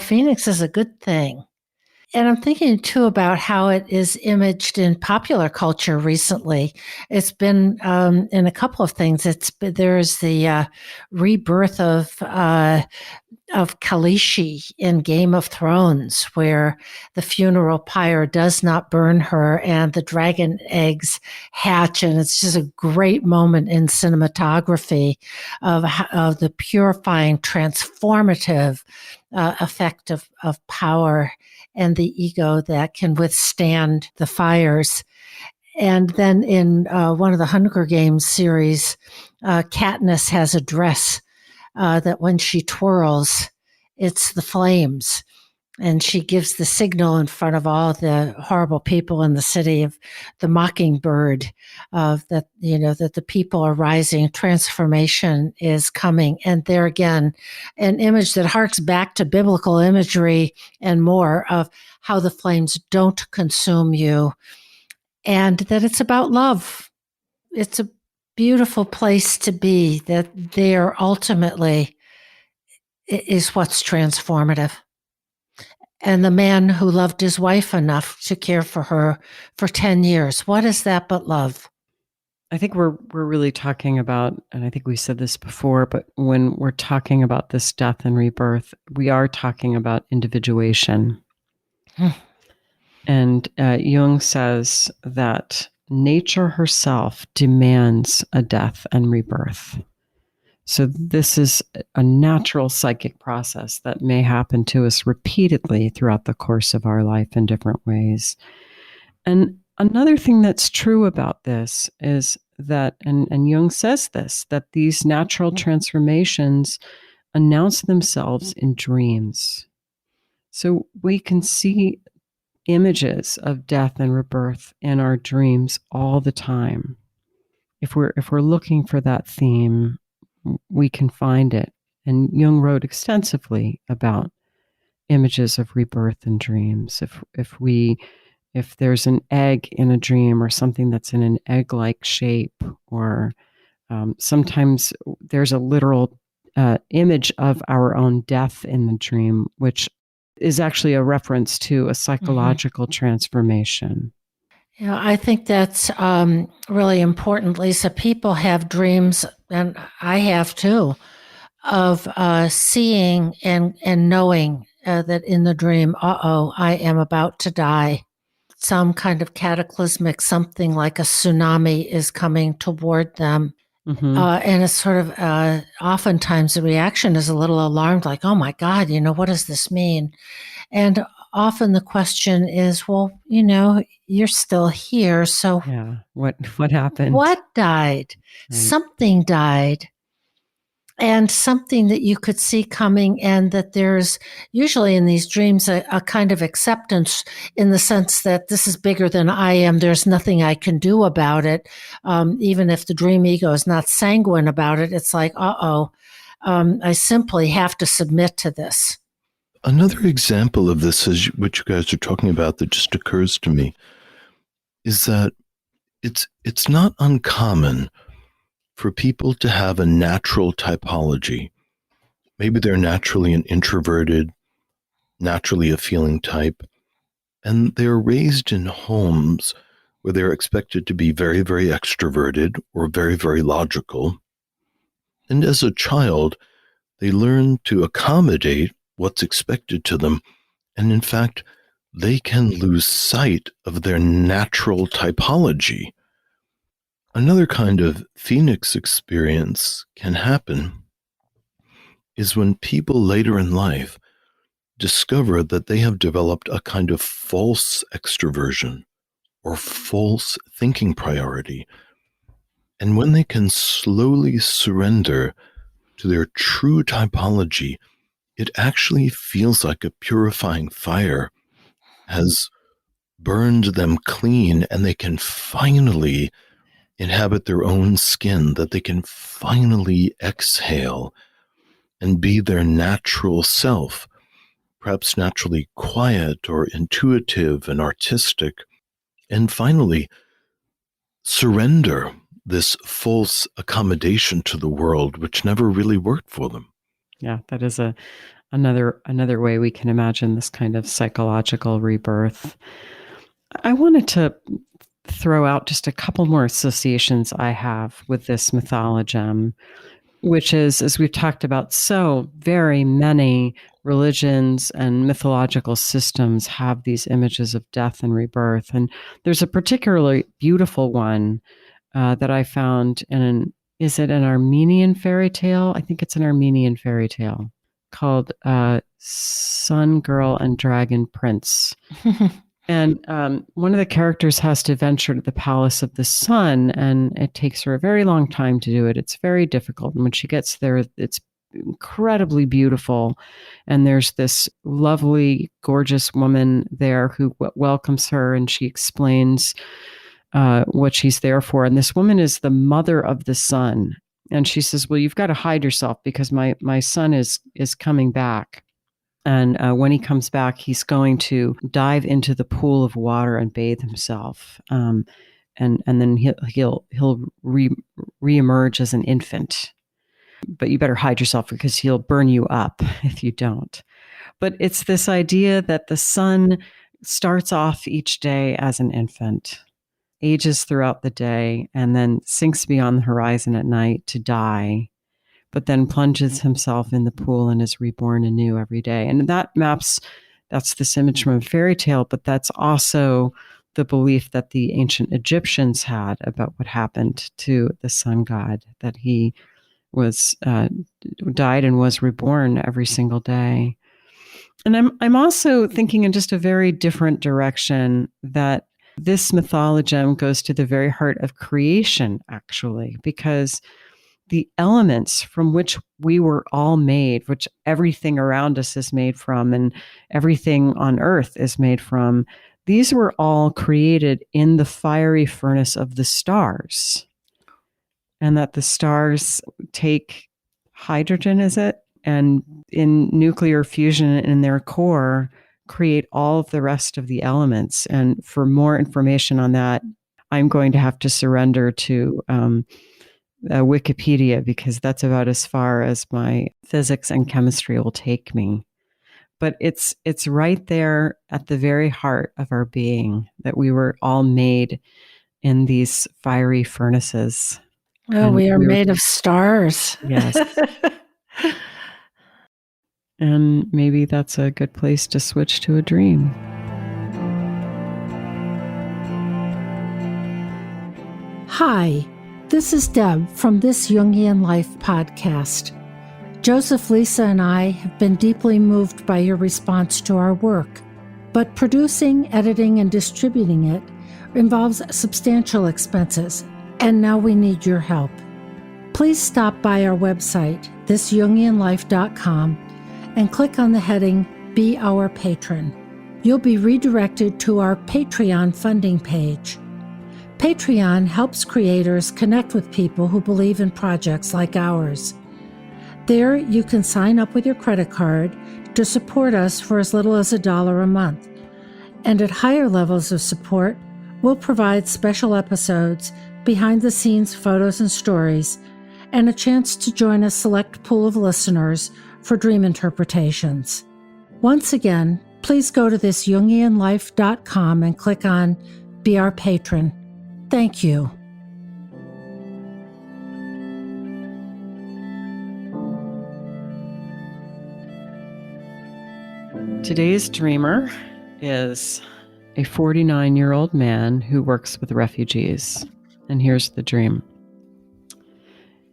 Phoenix is a good thing. And I'm thinking too about how it is imaged in popular culture recently. It's been in a couple of things. There's the rebirth of Khaleesi in Game of Thrones, where the funeral pyre does not burn her and the dragon eggs hatch. And it's just a great moment in cinematography of the purifying, transformative effect of power and the ego that can withstand the fires. And then in one of the Hunger Games series, Katniss has a dress that when she twirls, it's the flames. And she gives the signal in front of all the horrible people in the city of the mockingbird, that the people are rising, transformation is coming. And there again, an image that harks back to biblical imagery and more of how the flames don't consume you, and that it's about love. It's a beautiful place to be, that there ultimately is what's transformative. And the man who loved his wife enough to care for her for 10 years. What is that but love? I think we're really talking about, and I think we said this before, but when we're talking about this death and rebirth, we are talking about individuation. And Jung says that nature herself demands a death and rebirth. So this is a natural psychic process that may happen to us repeatedly throughout the course of our life in different ways. And another thing that's true about this is that, and Jung says this, that these natural transformations announce themselves in dreams. So we can see images of death and rebirth in our dreams all the time. If we're looking for that theme, we can find it. And Jung wrote extensively about images of rebirth in dreams. If there's an egg in a dream, or something that's in an egg-like shape, or sometimes there's a literal image of our own death in the dream, which is actually a reference to a psychological transformation. Yeah, I think that's really important, Lisa. People have dreams, and I have too, of seeing and knowing that in the dream, I am about to die. Some kind of cataclysmic, something like a tsunami is coming toward them. And it's sort of, oftentimes the reaction is a little alarmed, like, oh my God, what does this mean? And often the question is, well, you're still here. So yeah, what happened? What died? Right. Something died. And something that you could see coming, and that there's usually in these dreams a kind of acceptance, in the sense that this is bigger than I am. There's nothing I can do about it. Even if the dream ego is not sanguine about it, it's like, I simply have to submit to this. Another example of this, is what you guys are talking about, that just occurs to me, is that it's not uncommon for people to have a natural typology. Maybe they're naturally an introverted, naturally a feeling type, and they're raised in homes where they're expected to be very, very extroverted or very, very logical. And as a child, they learn to accommodate what's expected to them. And in fact, they can lose sight of their natural typology. Another kind of phoenix experience can happen is when people later in life discover that they have developed a kind of false extroversion or false thinking priority. And when they can slowly surrender to their true typology, it actually feels like a purifying fire has burned them clean, and they can finally inhabit their own skin, that they can finally exhale and be their natural self, perhaps naturally quiet or intuitive and artistic, and finally surrender this false accommodation to the world, which never really worked for them. Yeah, that is another way we can imagine this kind of psychological rebirth. I wanted to throw out just a couple more associations I have with this mythologem, which is, as we've talked about, so very many religions and mythological systems have these images of death and rebirth. And there's a particularly beautiful one that I found is it an Armenian fairy tale? I think it's an Armenian fairy tale called Sun Girl and Dragon Prince. And one of the characters has to venture to the palace of the sun, and it takes her a very long time to do it. It's very difficult. And when she gets there, it's incredibly beautiful. And there's this lovely, gorgeous woman there who welcomes her, and she explains what she's there for. And this woman is the mother of the sun. And she says, well, you've got to hide yourself because my son is coming back. And when he comes back, he's going to dive into the pool of water and bathe himself. And then he'll reemerge as an infant. But you better hide yourself because he'll burn you up if you don't. But it's this idea that the sun starts off each day as an infant, ages throughout the day, and then sinks beyond the horizon at night to die, but then plunges himself in the pool and is reborn anew every day. And that's this image from a fairy tale, but that's also the belief that the ancient Egyptians had about what happened to the sun god, that he was died and was reborn every single day. And I'm also thinking in just a very different direction, that this mythologem goes to the very heart of creation, actually, because the elements from which we were all made, which everything around us is made from, and everything on earth is made from, these were all created in the fiery furnace of the stars. And that the stars take hydrogen, is it? And in nuclear fusion in their core, create all of the rest of the elements. And for more information on that, I'm going to have to surrender to Wikipedia, because that's about as far as my physics and chemistry will take me. But it's right there at the very heart of our being, that we were all made in these fiery furnaces. Oh, we are made of stars. Yes. And maybe that's a good place to switch to a dream. Hi, this is Deb from This Jungian Life podcast. Joseph, Lisa, and I have been deeply moved by your response to our work, but producing, editing, and distributing it involves substantial expenses, and now we need your help. Please stop by our website, thisjungianlife.com, and click on the heading Be Our Patron. You'll be redirected to our Patreon funding page. Patreon helps creators connect with people who believe in projects like ours. There, you can sign up with your credit card to support us for as little as $1 a month. And at higher levels of support, we'll provide special episodes, behind-the-scenes photos and stories, and a chance to join a select pool of listeners for dream interpretations. Once again, please go to thisjungianlife.com and click on Be Our Patron. Thank you. Today's dreamer is a 49-year-old man who works with refugees. And here's the dream.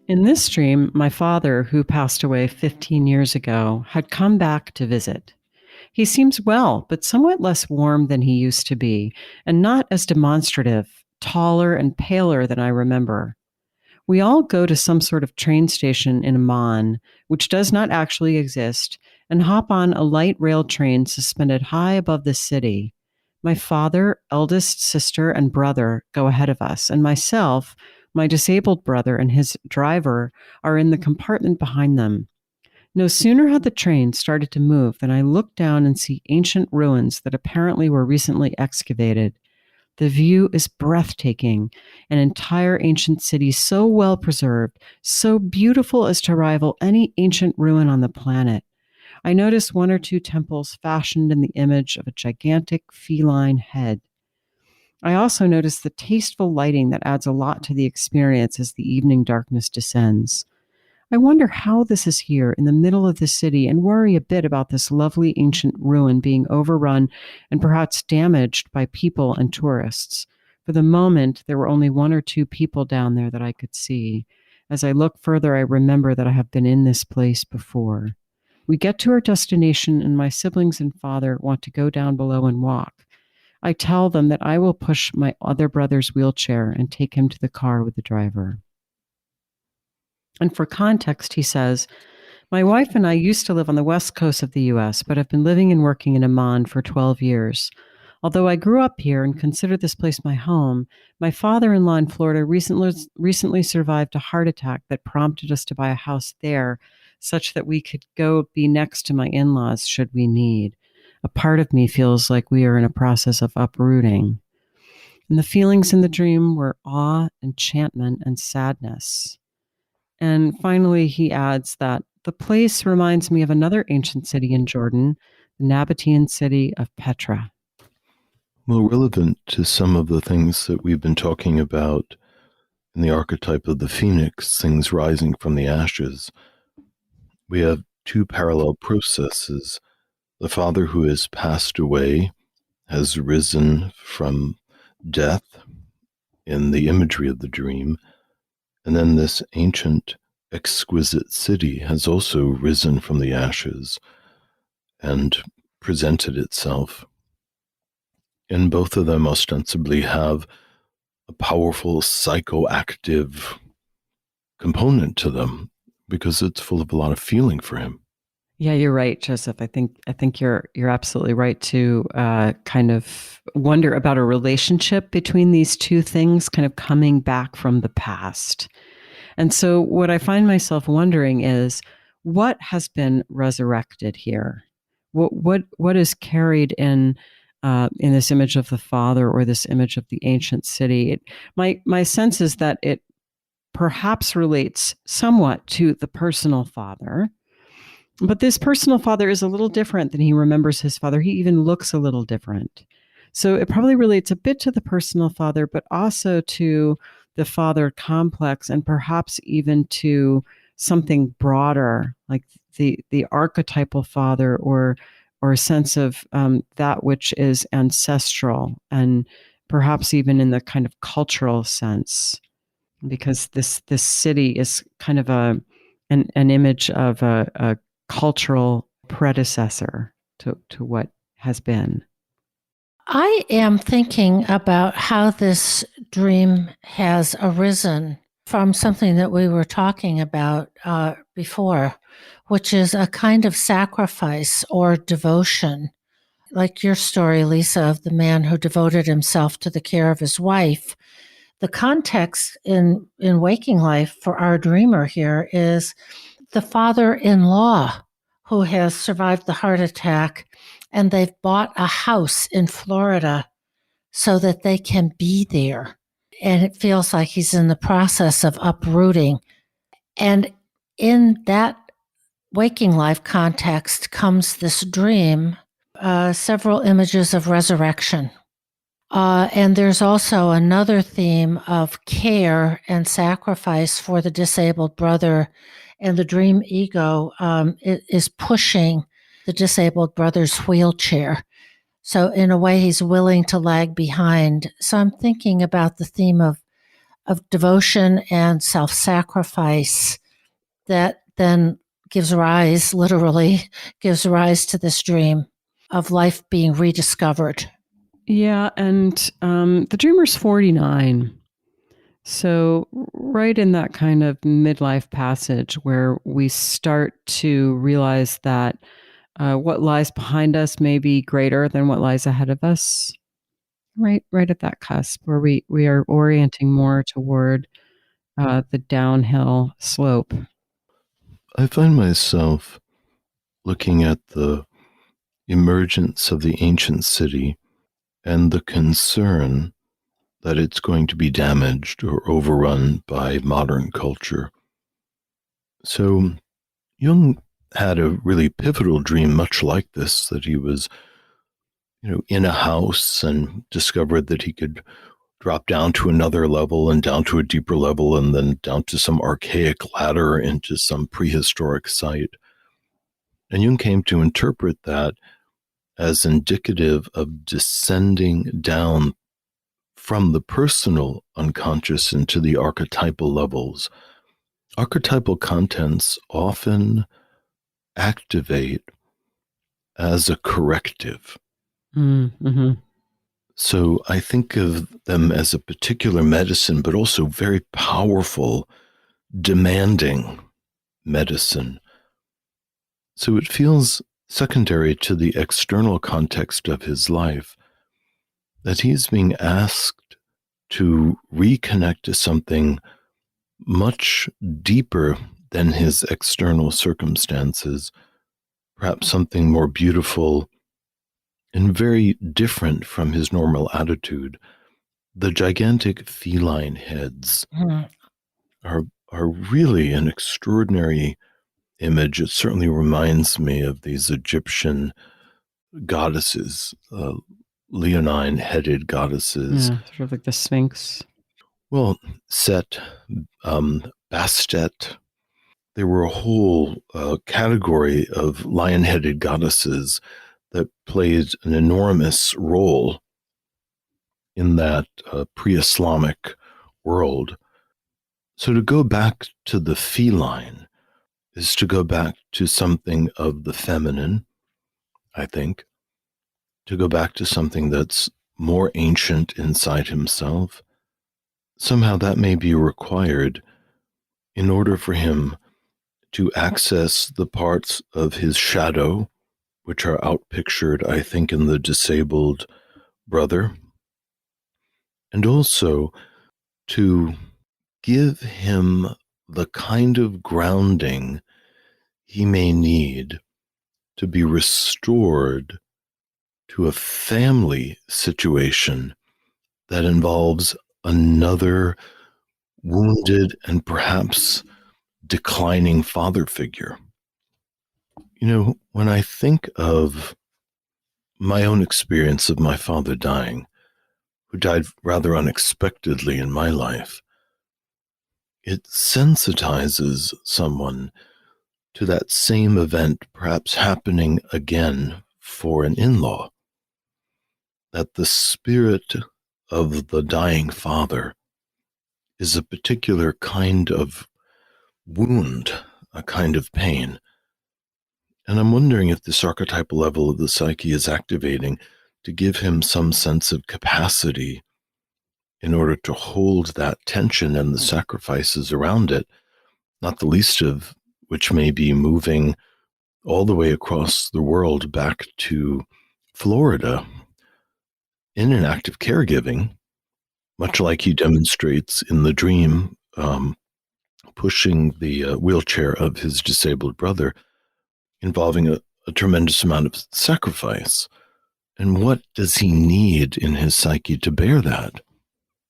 In this dream, my father, who passed away 15 years ago, had come back to visit. He seems well, but somewhat less warm than he used to be, and not as demonstrative, taller and paler than I remember. We all go to some sort of train station in Amman, which does not actually exist, and hop on a light rail train suspended high above the city. My father, eldest sister, and brother go ahead of us, and myself, my disabled brother, and his driver are in the compartment behind them. No sooner had the train started to move than I look down and see ancient ruins that apparently were recently excavated. The view is breathtaking, an entire ancient city so well preserved, so beautiful as to rival any ancient ruin on the planet. I notice one or two temples fashioned in the image of a gigantic feline head. I also notice the tasteful lighting that adds a lot to the experience as the evening darkness descends. I wonder how this is here in the middle of the city and worry a bit about this lovely ancient ruin being overrun and perhaps damaged by people and tourists. For the moment, there were only one or two people down there that I could see. As I look further, I remember that I have been in this place before. We get to our destination, and my siblings and father want to go down below and walk. I tell them that I will push my other brother's wheelchair and take him to the car with the driver. And for context, he says, my wife and I used to live on the west coast of the U.S., but have been living and working in Amman for 12 years. Although I grew up here and consider this place my home, my father-in-law in Florida recently survived a heart attack that prompted us to buy a house there, such that we could go be next to my in-laws should we need. A part of me feels like we are in a process of uprooting. And the feelings in the dream were awe, enchantment, and sadness. And finally, he adds that the place reminds me of another ancient city in Jordan, the Nabatean city of Petra. Well, relevant to some of the things that we've been talking about in the archetype of the phoenix, things rising from the ashes, we have two parallel processes. The father who has passed away has risen from death in the imagery of the dream, and then this ancient, exquisite city has also risen from the ashes and presented itself. And both of them ostensibly have a powerful psychoactive component to them because it's full of a lot of feeling for him. Yeah, you're right, Joseph. I think you're absolutely right to kind of wonder about a relationship between these two things, kind of coming back from the past. And so, what I find myself wondering is, what has been resurrected here? What is carried in this image of the Father or this image of the ancient city? My sense is that it perhaps relates somewhat to the personal father. But this personal father is a little different than he remembers his father. He even looks a little different. So it probably relates a bit to the personal father, but also to the father complex and perhaps even to something broader, like the archetypal father or a sense of that which is ancestral and perhaps even in the kind of cultural sense, because this city is kind of an image of a cultural predecessor to what has been. I am thinking about how this dream has arisen from something that we were talking about before, which is a kind of sacrifice or devotion. Like your story, Lisa, of the man who devoted himself to the care of his wife. The context in waking life for our dreamer here is the father-in-law who has survived the heart attack, and they've bought a house in Florida so that they can be there. And it feels like he's in the process of uprooting. And in that waking life context comes this dream, several images of resurrection. And there's also another theme of care and sacrifice for the disabled brother. And the dream ego is pushing the disabled brother's wheelchair. So in a way, he's willing to lag behind. So I'm thinking about the theme of devotion and self-sacrifice that then literally gives rise to this dream of life being rediscovered. Yeah, and the dreamer's 49. So, right in that kind of midlife passage where we start to realize that what lies behind us may be greater than what lies ahead of us. Right at that cusp where we are orienting more toward the downhill slope. I find myself looking at the emergence of the ancient city and the concern that it's going to be damaged or overrun by modern culture. So Jung had a really pivotal dream, much like this, that he was, in a house and discovered that he could drop down to another level and down to a deeper level and then down to some archaic ladder into some prehistoric site. And Jung came to interpret that as indicative of descending down from the personal unconscious into the archetypal levels. Archetypal contents often activate as a corrective. Mm-hmm. So I think of them as a particular medicine, but also very powerful, demanding medicine. So it feels secondary to the external context of his life that he's being asked to reconnect to something much deeper than his external circumstances, perhaps something more beautiful and very different from his normal attitude. The gigantic feline heads are really an extraordinary image. It certainly reminds me of these Egyptian goddesses, leonine-headed goddesses. Yeah, sort of like the Sphinx. Well, Set, Bastet, there were a whole category of lion-headed goddesses that played an enormous role in that pre-Islamic world. So to go back to the feline is to go back to something of the feminine, I think, to go back to something that's more ancient inside himself. Somehow that may be required in order for him to access the parts of his shadow, which are outpictured, I think, in the disabled brother, and also to give him the kind of grounding he may need to be restored to a family situation that involves another wounded and perhaps declining father figure. When I think of my own experience of my father dying, who died rather unexpectedly in my life, it sensitizes someone to that same event perhaps happening again for an in-law, that the spirit of the dying father is a particular kind of wound, a kind of pain. And I'm wondering if this archetypal level of the psyche is activating to give him some sense of capacity in order to hold that tension and the sacrifices around it, not the least of which may be moving all the way across the world back to Florida in an act of caregiving, much like he demonstrates in the dream, pushing the wheelchair of his disabled brother, involving a tremendous amount of sacrifice. And what does he need in his psyche to bear that?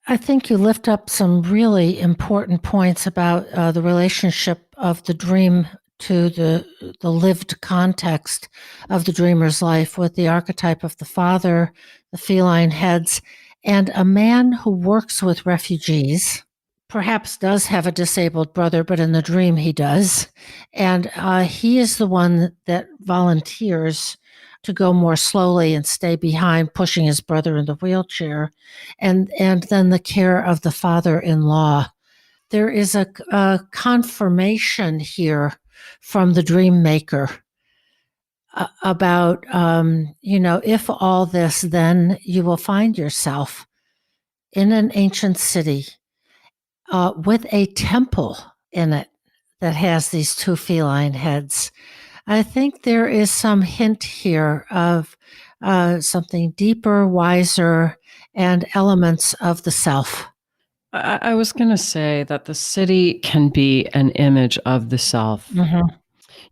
I think you lift up some really important points about the relationship of the dream to the lived context of the dreamer's life, with the archetype of the father, the feline heads, and a man who works with refugees, perhaps does have a disabled brother, but in the dream he does. And he is the one that volunteers to go more slowly and stay behind, pushing his brother in the wheelchair, and then the care of the father-in-law. There is a confirmation here from the dream maker about, if all this, then you will find yourself in an ancient city with a temple in it that has these two feline heads. I think there is some hint here of something deeper, wiser, and elements of the self. I was going to say that the city can be an image of the self. Mm-hmm.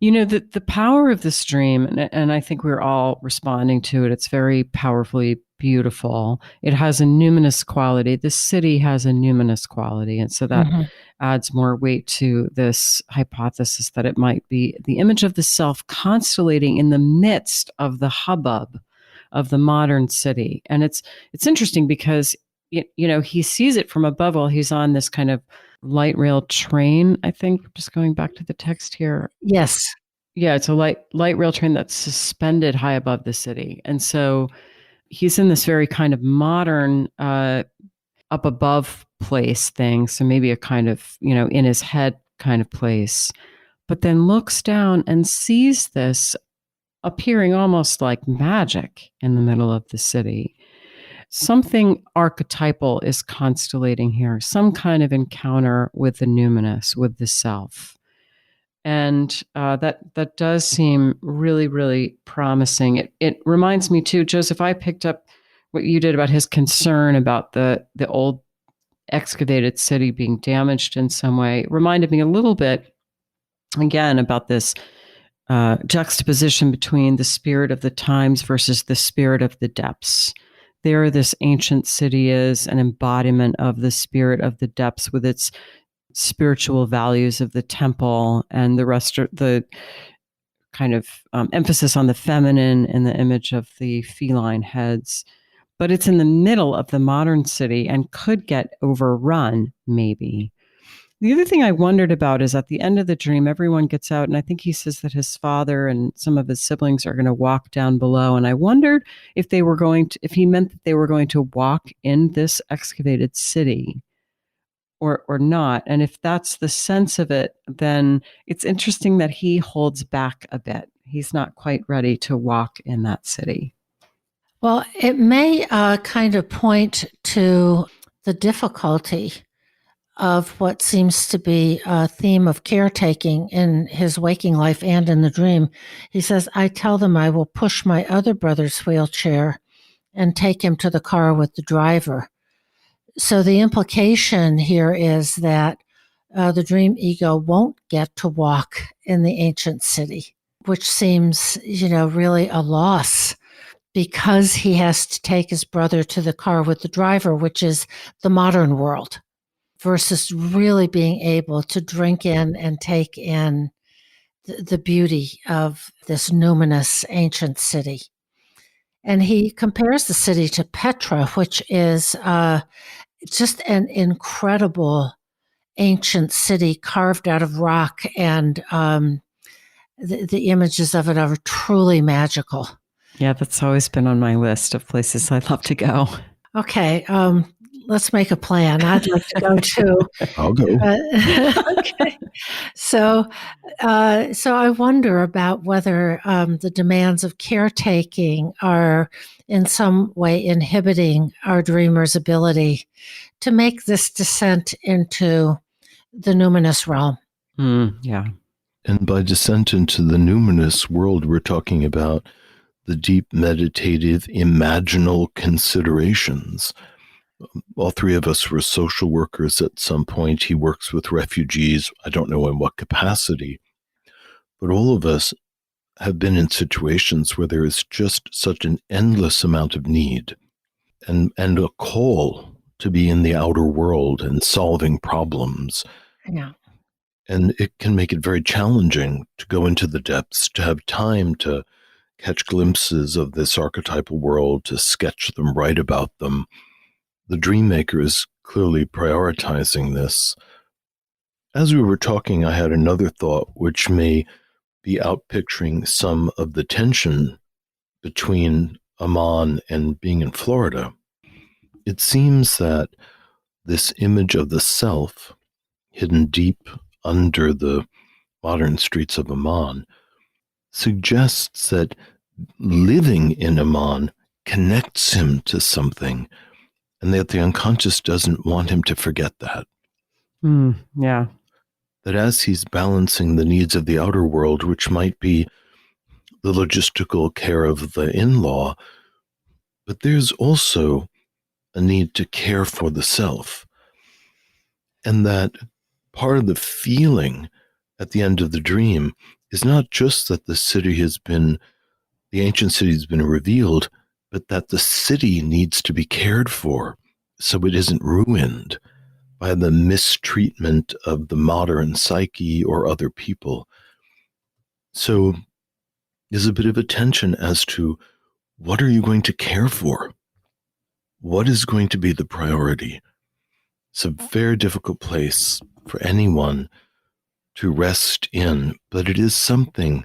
You know, the power of this dream, and I think we're all responding to it, it's very powerfully beautiful. It has a numinous quality. This city has a numinous quality. And so that adds more weight to this hypothesis that it might be the image of the self constellating in the midst of the hubbub of the modern city. And it's interesting because, he sees it from above while he's on this kind of light rail train, I think, just going back to the text here. Yes. Yeah, it's a light rail train that's suspended high above the city. And so he's in this very kind of modern up above place thing. So maybe a kind of, in his head kind of place, but then looks down and sees this appearing almost like magic in the middle of the city. Something archetypal is constellating here, some kind of encounter with the numinous, with the self. And that does seem really, really promising. It reminds me too, Joseph, I picked up what you did about his concern about the old excavated city being damaged in some way. It reminded me a little bit, again, about this juxtaposition between the spirit of the times versus the spirit of the depths. There, this ancient city is an embodiment of the spirit of the depths with its spiritual values of the temple and the rest of the kind of emphasis on the feminine in the image of the feline heads. But it's in the middle of the modern city and could get overrun, maybe. The other thing I wondered about is at the end of the dream, everyone gets out, and I think he says that his father and some of his siblings are going to walk down below. And I wondered if he meant that they were going to walk in this excavated city or not. And if that's the sense of it, then it's interesting that he holds back a bit. He's not quite ready to walk in that city. Well, it may kind of point to the difficulty of what seems to be a theme of caretaking in his waking life and in the dream. He says, I tell them I will push my other brother's wheelchair and take him to the car with the driver. So the implication here is that the dream ego won't get to walk in the ancient city, which seems, really a loss because he has to take his brother to the car with the driver, which is the modern world, versus really being able to drink in and take in the beauty of this numinous ancient city. And he compares the city to Petra, which is just an incredible ancient city carved out of rock, and the images of it are truly magical. Yeah, that's always been on my list of places I'd love to go. Okay, let's make a plan. I'd like to go too. I'll go. Okay. So I wonder about whether the demands of caretaking are in some way inhibiting our dreamer's ability to make this descent into the numinous realm. Yeah. And by descent into the numinous world, we're talking about the deep meditative imaginal considerations. All three of us were social workers at some point. He works with refugees. I don't know in what capacity, but all of us have been in situations where there is just such an endless amount of need and a call to be in the outer world and solving problems. Yeah. And it can make it very challenging to go into the depths, to have time to catch glimpses of this archetypal world, to sketch them, write about them. The dream maker is clearly prioritizing this. As we were talking, I had another thought, which may be outpicturing some of the tension between Amman and being in Florida, it seems that this image of the self, hidden deep under the modern streets of Amman, suggests that living in Amman connects him to something, and that the unconscious doesn't want him to forget that. Yeah. That as he's balancing the needs of the outer world, which might be the logistical care of the in-law, but there's also a need to care for the self. And that part of the feeling at the end of the dream is not just that the ancient city has been revealed, but that the city needs to be cared for so it isn't ruined by the mistreatment of the modern psyche or other people. So there's a bit of a tension as to what are you going to care for? What is going to be the priority? It's a very difficult place for anyone to rest in, but it is something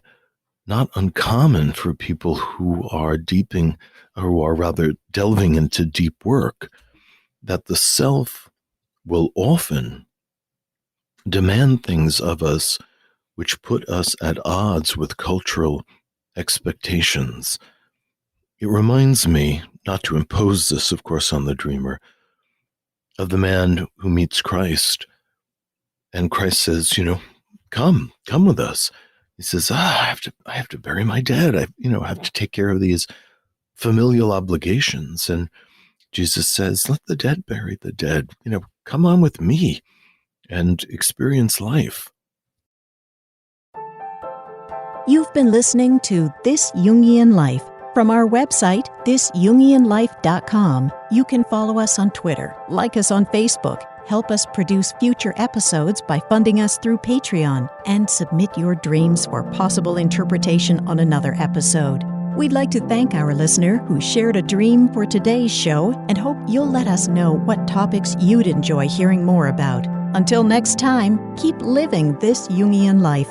not uncommon for people who are delving into deep work, that the self will often demand things of us which put us at odds with cultural expectations. It reminds me, not to impose this, of course, on the dreamer, of the man who meets Christ, and Christ says, come with us. He says, I have to bury my dead. I have to take care of these familial obligations. And Jesus says, let the dead bury the dead. Come on with me and experience life. You've been listening to This Jungian Life. From our website, thisjungianlife.com, you can follow us on Twitter, like us on Facebook, help us produce future episodes by funding us through Patreon, and submit your dreams for possible interpretation on another episode. We'd like to thank our listener who shared a dream for today's show and hope you'll let us know what topics you'd enjoy hearing more about. Until next time, keep living this Jungian life.